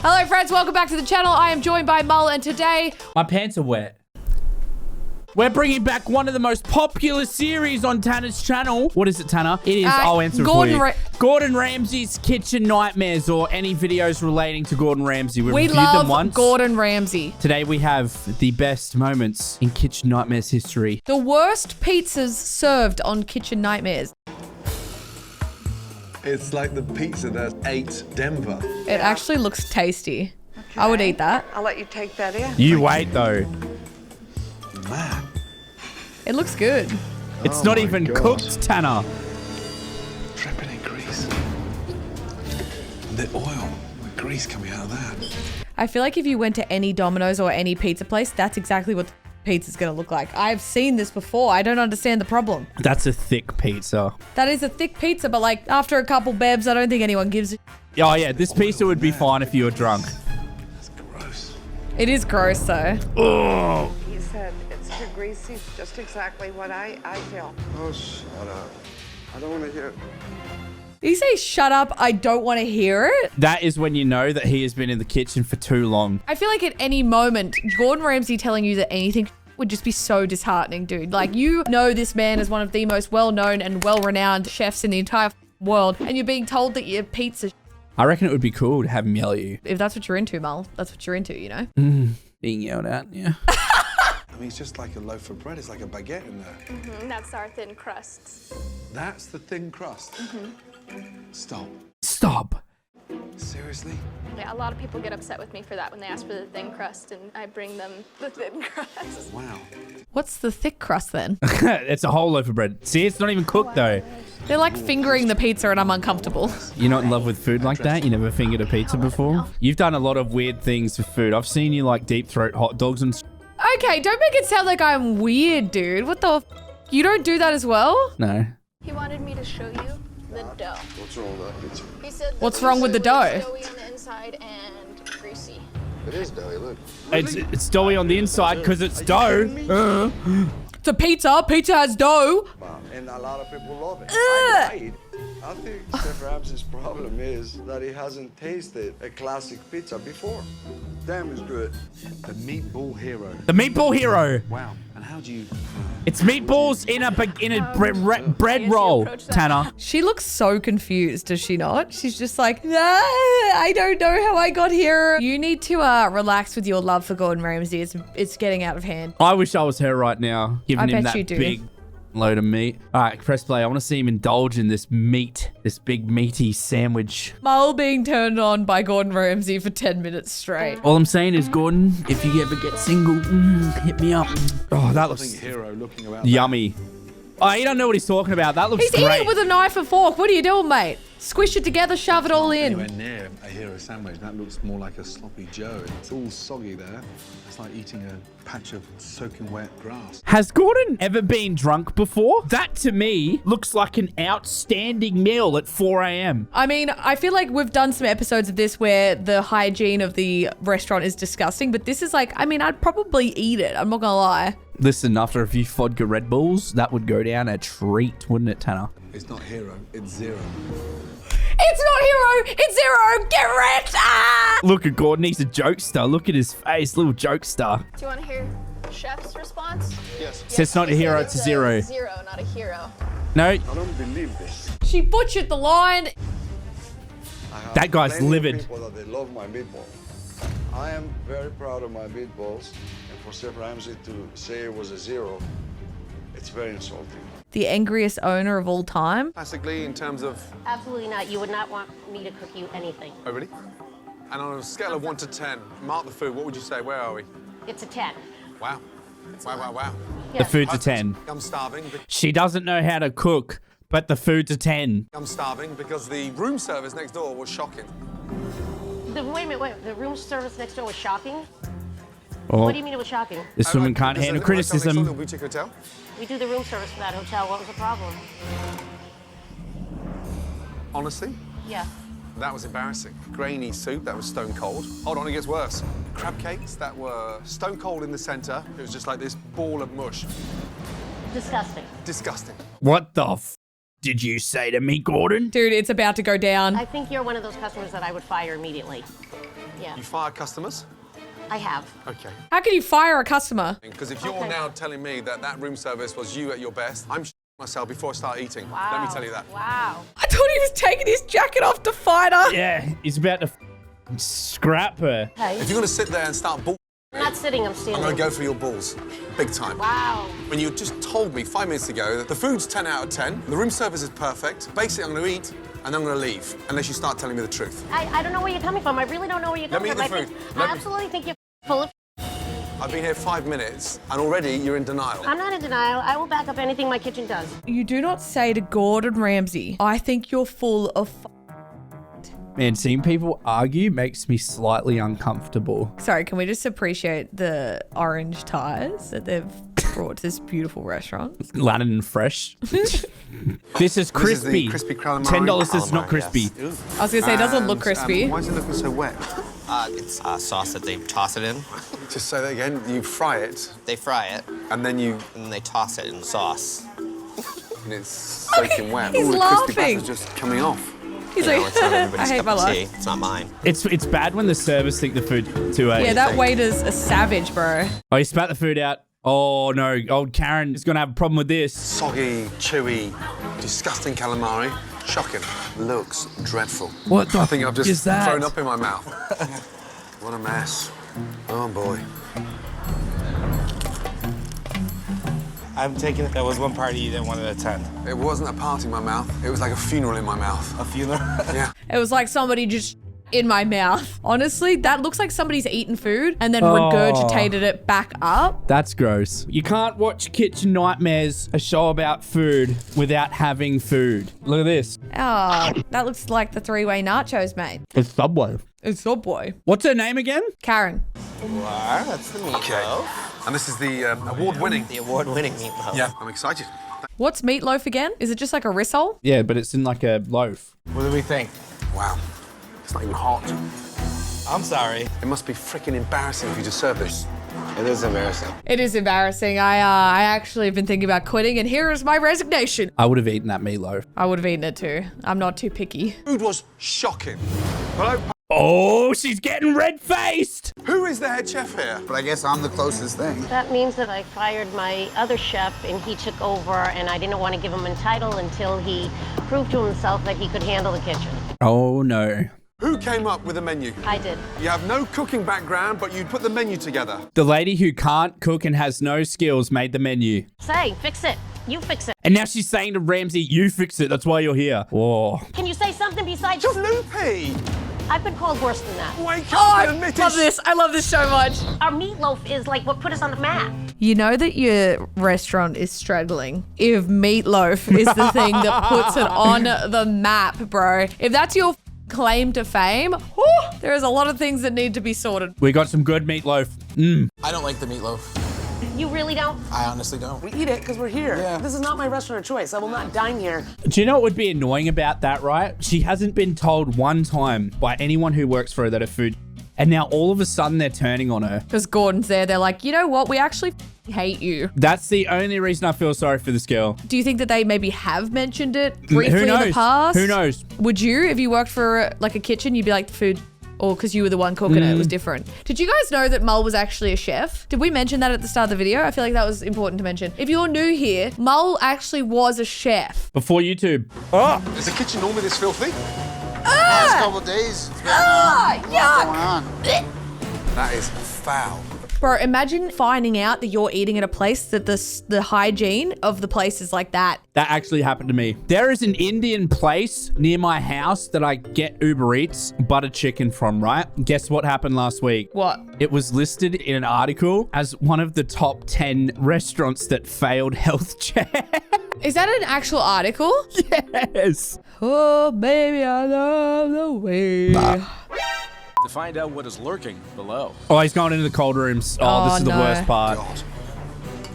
Hello friends, welcome back to the channel. I am joined by Mully, and today... My pants are wet. We're bringing back one of the most popular series on Tannar's channel. What is it, Tannar? It is, I'll answer for you. Gordon Ramsay's Kitchen Nightmares, or any videos relating to Gordon Ramsay. We reviewed them once. Gordon Ramsay. Today we have the best moments in Kitchen Nightmares history. The worst pizzas served on Kitchen Nightmares. It's like the pizza that ate Denver. It actually looks tasty. Okay. I would eat that. I'll let you take that in. You wait though. Man. It looks good. It's not even cooked, Tannar. Dripping in grease. And the oil with grease coming out of that. I feel like if you went to any Domino's or any pizza place, that's exactly what the pizza's gonna look like. I've seen this before. I don't understand the problem. That's a thick pizza. That is a thick pizza, but like after a couple bebs, I don't think anyone gives a... Oh yeah, this pizza would be fine if you were drunk. That's gross. It is gross though. Oh. He said it's too greasy, just exactly what I feel. Oh, shut up. I don't want to hear it. Did you say shut up, I don't want to hear it? That is when you know that he has been in the kitchen for too long. I feel like at any moment, Gordon Ramsay telling you that anything would just be so disheartening, dude. Like, you know this man is one of the most well-known and well-renowned chefs in the entire world, and you're being told that your pizza... I reckon it would be cool to have him yell at you. If that's what you're into, Mul, that's what you're into, you know? Being yelled at, yeah. I mean, it's just like a loaf of bread. It's like a baguette in there. That's our thin crusts. That's the thin crust. Stop. Stop. Seriously? Yeah, a lot of people get upset with me for that when they ask for the thin crust, and I bring them the thin crust. Wow. What's the thick crust then? It's a whole loaf of bread. See, it's not even cooked though. They're like fingering the pizza and I'm uncomfortable. You're not in love with food like that? You never fingered a pizza before? You've done a lot of weird things for food. I've seen you like deep throat hot dogs and... Okay, don't make it sound like I'm weird, dude. What the... You don't do that as well? No. He wanted me to show you the dough. What's wrong with that pizza? He said What's wrong with the dough? Doughy on the inside and greasy. It is doughy, look. It's doughy on the inside because it's dough. It's a pizza. Pizza has dough. And a lot of people love it. Ugh. I think Chef Ramsay's problem is that he hasn't tasted a classic pizza before. Damn, it's good. The meatball hero. The meatball hero. Wow. And how do you... It's meatballs in a bread roll, Tannar. She looks so confused, does she not? She's just like, I don't know how I got here. You need to relax with your love for Gordon Ramsay. It's getting out of hand. I wish I was her right now, giving him that you do. big load of meat. All right, press play. I want to see him indulge in this meat, this big meaty sandwich. Mul being turned on by Gordon Ramsay for 10 minutes straight. All I'm saying is, Gordon, if you ever get single, hit me up. Oh, that looks hero looking around yummy. Oh, you don't know what he's talking about. That looks He's great. eating with a knife and fork. What are you doing, mate? Squish it together, shove it all in. Anywhere near a hero sandwich. That looks more like a sloppy Joe. It's all soggy there. It's like eating a patch of soaking wet grass. Has Gordon ever been drunk before? That, to me, looks like an outstanding meal at 4 a.m. I mean, I feel like we've done some episodes of this where the hygiene of the restaurant is disgusting, but this is like, I mean, I'd probably eat it. I'm not gonna lie. Listen, after a few vodka Red Bulls, that would go down a treat, wouldn't it, Tannar? It's not hero, it's zero. It's not hero, it's zero. Get wrecked. Ah! Look at Gordon, he's a jokester. Look at his face, little jokester. Do you want to hear Chef's response? Yes. So it's not a hero, it's a zero. Zero, not a hero. No, I don't believe this. She butchered the line. I have That guy's plenty of livid. people that they love my meatballs. I am very proud of my meatballs, and for Chef Ramsay to say it was a zero, it's very insulting. The angriest owner of all time. Classically, in terms of... Absolutely not. You would not want me to cook you anything. Oh, really? And on a scale of 1 to 10, mark the food, what would you say? Where are we? It's a 10. Wow. Wow, wow, wow. the food's a 10. I'm starving. She doesn't know how to cook, but the food's a 10. I'm starving because the room service next door was shocking. Wait a minute. The room service next door was shocking? Oh, What do you mean it was shocking? this woman can't Is handle it a restaurant next door, criticism. a boutique hotel? We do the room service for that hotel. What was the problem? Honestly, Yeah. that was embarrassing. Grainy soup, that was stone cold. Hold on, it gets worse. Crab cakes that were stone cold in the center. It was just like this ball of mush. Disgusting. Disgusting. What the f? did you say to me, Gordon? Dude, it's about to go down. I think you're one of those customers that I would fire immediately. Yeah, You fire customers? I have. Okay. How can you fire a customer? Because if you're now telling me that room service was you at your best, I'm myself before I start eating. Let me tell you that. Wow. I thought he was taking his jacket off to fight her. Yeah, he's about to scrap her. Hey, If you're going to sit there and start bull, I'm not sitting, I'm I'm standing. going to go for your balls. Big time. Wow. When you just told me 5 minutes ago that the food's 10 out of 10, the room service is perfect, basically I'm going to eat and I'm going to leave, unless you start telling me the truth. I don't know where you're coming from. I really don't know where you're Let me coming eat from. the food. I absolutely think you're full of. I've been here 5 minutes and already you're in denial. I'm not in denial. I will back up anything my kitchen does. You do not say to Gordon Ramsay, I think you're full of Man, seeing people argue makes me slightly uncomfortable. Sorry, can we just appreciate the orange ties that they've brought to this beautiful restaurant? Latin and fresh. This is crispy. This is the crispy calamari. $10 is not crispy. I was gonna say, it doesn't look crispy. Why is it looking so wet? It's sauce that they toss it in. Just say that again. You fry it They fry it, and then you and then they toss it in sauce. and it's soaking wet. He's All the crispy laughing. butter's just coming off. He's You know, like, it's not I everybody's hate cup my of tea. life. It's not mine. It's bad when the servers think the food too early. Yeah, that waiter's a savage, bro. Oh, he spat the food out. Oh no, old Karen is gonna have a problem with this. Soggy, chewy, disgusting calamari. Shocking. Looks dreadful. What the I think I've is just that? thrown up in my mouth. What a mess. Oh boy. I'm taking it. That was one party you didn't want to attend. It wasn't a party in my mouth. It was like a funeral in my mouth. A funeral? Yeah. It was like somebody just in my mouth. Honestly, that looks like somebody's eaten food and then Oh. regurgitated it back up. That's gross. You can't watch Kitchen Nightmares, a show about food, without having food. Look at this. Oh, that looks like the three-way nachos, mate. It's Subway. It's Subway. What's her name again? Karen. Wow, that's the meatloaf. And this is the award-winning. The award-winning meatloaf. Yeah, I'm excited. What's meatloaf again? Is it just like a rissole? Yeah, but it's in like a loaf. What do we think? Wow. It's not even hot. I'm sorry. It must be freaking embarrassing if you just serve this. It is embarrassing. It is embarrassing. I actually have been thinking about quitting, and here is my resignation. I would have eaten that meatloaf. I would have eaten it too. I'm not too picky. Food was shocking. Hello? Oh, she's getting red-faced. Who is the head chef here? But I guess I'm the closest thing. That means that I fired my other chef and he took over, and I didn't want to give him a title until he proved to himself that he could handle the kitchen. Oh no. Who came up with the menu? I did. You have no cooking background, but you put the menu together. The lady who can't cook and has no skills made the menu. Say, fix it. You fix it. And now she's saying to Ramsay, you fix it. That's why you're here. Whoa. Can you say something besides Just loopy. I've been called worse than that. Wake Oh, up I and admit love it. this. I love this so much. Our meatloaf is like what put us on the map. You know that your restaurant is struggling if meatloaf is the thing that puts it on the map, bro. If that's your claim to fame, whew, there is a lot of things that need to be sorted. We got some good meatloaf. Mmm. I don't like the meatloaf. You really don't? I honestly don't. We eat it because we're here. Yeah. This is not my restaurant of choice. I will not dine here. Do you know what would be annoying about that, right? She hasn't been told one time by anyone who works for her that her food... And now all of a sudden they're turning on her. Because Gordon's there. They're like, you know what? We actually hate you. That's the only reason I feel sorry for this girl. Do you think that they maybe have mentioned it briefly Who knows? in the past? Who knows? Would you, if you worked for like a kitchen, you'd be like, the food... Or because you were the one cooking it was different. Did you guys know that Mull was actually a chef? Did we mention that at the start of the video? I feel like that was important to mention. If you're new here, Mull actually was a chef. Before YouTube. Oh! Is the kitchen normally this filthy? Last couple of days. What's going on? That is foul. Bro, imagine finding out that you're eating at a place that the hygiene of the place is like that. That actually happened to me. There is an Indian place near my house that I get Uber Eats butter chicken from, right? Guess what happened last week? What? It was listed in an article as one of the top 10 restaurants that failed health check. Is that an actual article? Yes. Oh, baby, I love the way. To find out what is lurking below. Oh, he's going into the cold rooms. Oh, this is the no. worst part. God.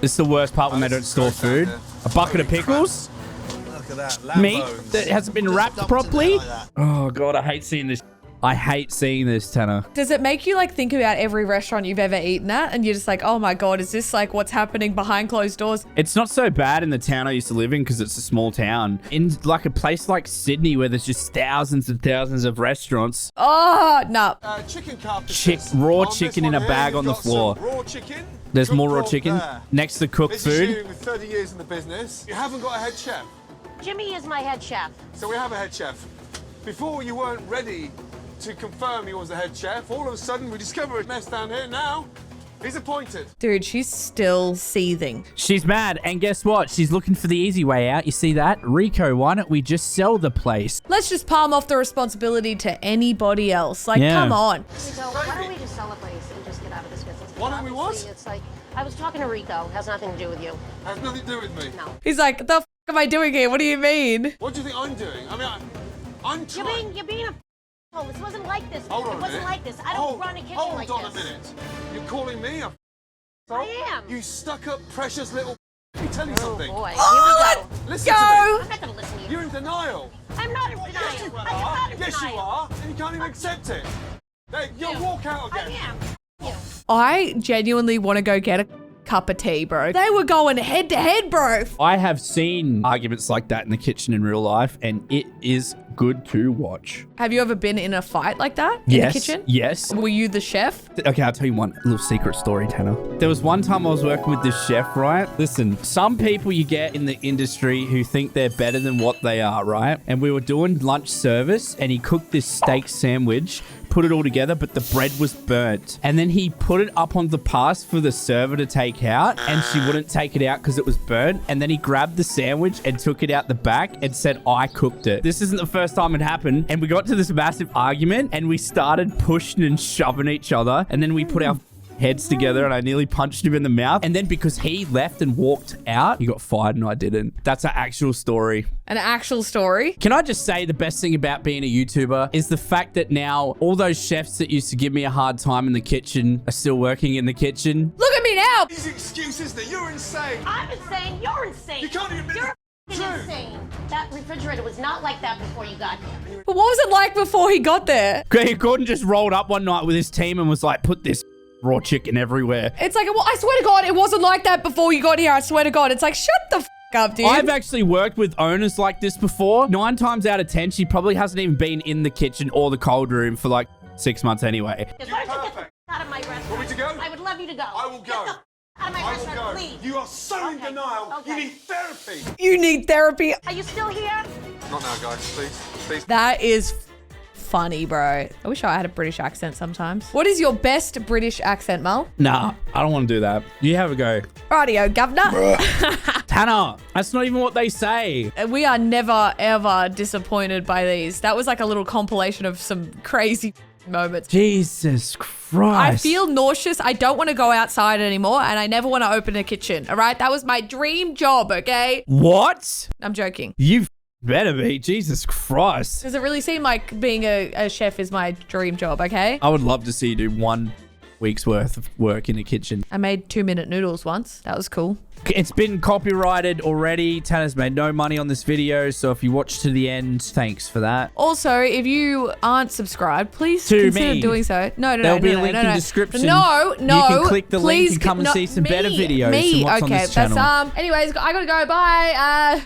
This is the worst part when they don't store food. A bucket of pickles. Look at that. Meat that hasn't been wrapped properly. Oh, God, I hate seeing this. I hate seeing this, Tanner. Does it make you like think about every restaurant you've ever eaten at and you're just like, oh my God, is this like what's happening behind closed doors? It's not so bad in the town I used to live in because it's a small town. In like a place like Sydney where there's just thousands and thousands of restaurants. Oh, no. Chicken carcasses. Raw chicken in a bag on the floor. Raw chicken. There's more raw chicken next to cooked food. This is you with 30 years in the business. You haven't got a head chef. Jimmy is my head chef. So we have a head chef. Before you weren't ready to confirm he was the head chef. All of a sudden we discover a mess down here now. He's appointed. Dude, she's still seething. She's mad, and guess what? She's looking for the easy way out. You see that? Rico, why don't we just sell the place? Let's just palm off the responsibility to anybody else. Like, come on. Rico, why don't we just sell the place and just get out of this business? Why don't we what? It's like, I was talking to Rico. Has nothing to do with you. Has nothing to do with me. No. He's like, the f am I doing here? What do you mean? What do you think I'm doing? I mean, I'm trying. You're being a Oh, this wasn't like this. Hold on it wasn't like this. I don't run a kitchen like this. Hold on a minute. You're calling me a I am. You stuck up precious little Let me tell you something. Boy, oh, listen go. to me. I'm not going to listen to you. You're in denial. I'm not in denial. Yes, you I am not in Yes, denial. you are. And you can't even accept it. Hey, you'll walk out again. I am. I genuinely want to go get a cup of tea, bro. They were going head to head, bro. I have seen arguments like that in the kitchen in real life, and it is good to watch. Have you ever been in a fight like that in the kitchen? Yes. Were you the chef? Okay, I'll tell you one little secret story, Tanner. There was one time I was working with this chef, right? Listen, some people you get in the industry who think they're better than what they are, right? And we were doing lunch service, and he cooked this steak sandwich, put it all together, but the bread was burnt. And then he put it up on the pass for the server to take out, and she wouldn't take it out because it was burnt. And then he grabbed the sandwich and took it out the back and said, I cooked it. This isn't the first time it happened. And we got to this massive argument, and we started pushing and shoving each other. And then we put our heads together, and I nearly punched him in the mouth. And then because he left and walked out, he got fired and I didn't. That's an actual story. An actual story? Can I just say the best thing about being a YouTuber is the fact that now all those chefs that used to give me a hard time in the kitchen are still working in the kitchen. Look at me now! These excuses that you're insane. I'm insane. You're insane. You can't even admit You're True. insane. That refrigerator was not like that before you got here. But what was it like before he got there? Gordon just rolled up one night with his team and was like, put this raw chicken everywhere. It's like, well, I swear to God, it wasn't like that before you got here. I swear to God. It's like, shut the f up, dude. I've actually worked with owners like this before. 9 times out of 10, she probably hasn't even been in the kitchen or the cold room for like 6 months anyway. Why don't you get the f out of my restaurant? Want me to go? I would love you to go. I will go. Get the f out of my I will restaurant, go. please. You are so in denial. Okay. You need therapy. You need therapy. Are you still here? Not now, guys. Please. Please. That is funny, bro. I wish I had a British accent sometimes. What is your best British accent, Mel? Nah, I don't want to do that. You have a go. Rightio, governor. Tanner, that's not even what they say. We are never, ever disappointed by these. That was like a little compilation of some crazy moments. Jesus Christ. I feel nauseous. I don't want to go outside anymore, and I never want to open a kitchen, all right? That was my dream job, okay? What? I'm joking. You better be. Jesus Christ. Does it really seem like being a chef is my dream job, okay? I would love to see you do 1 week's worth of work in the kitchen. I made 2-minute noodles once. That was cool. It's been copyrighted already. Tanner's made no money on this video, so if you watch to the end, thanks for that. Also, if you aren't subscribed, please consider doing so. No. There'll be a link in the description. No. You can click the link and come and see some better videos and what's on this channel. Anyways, I gotta go. Bye.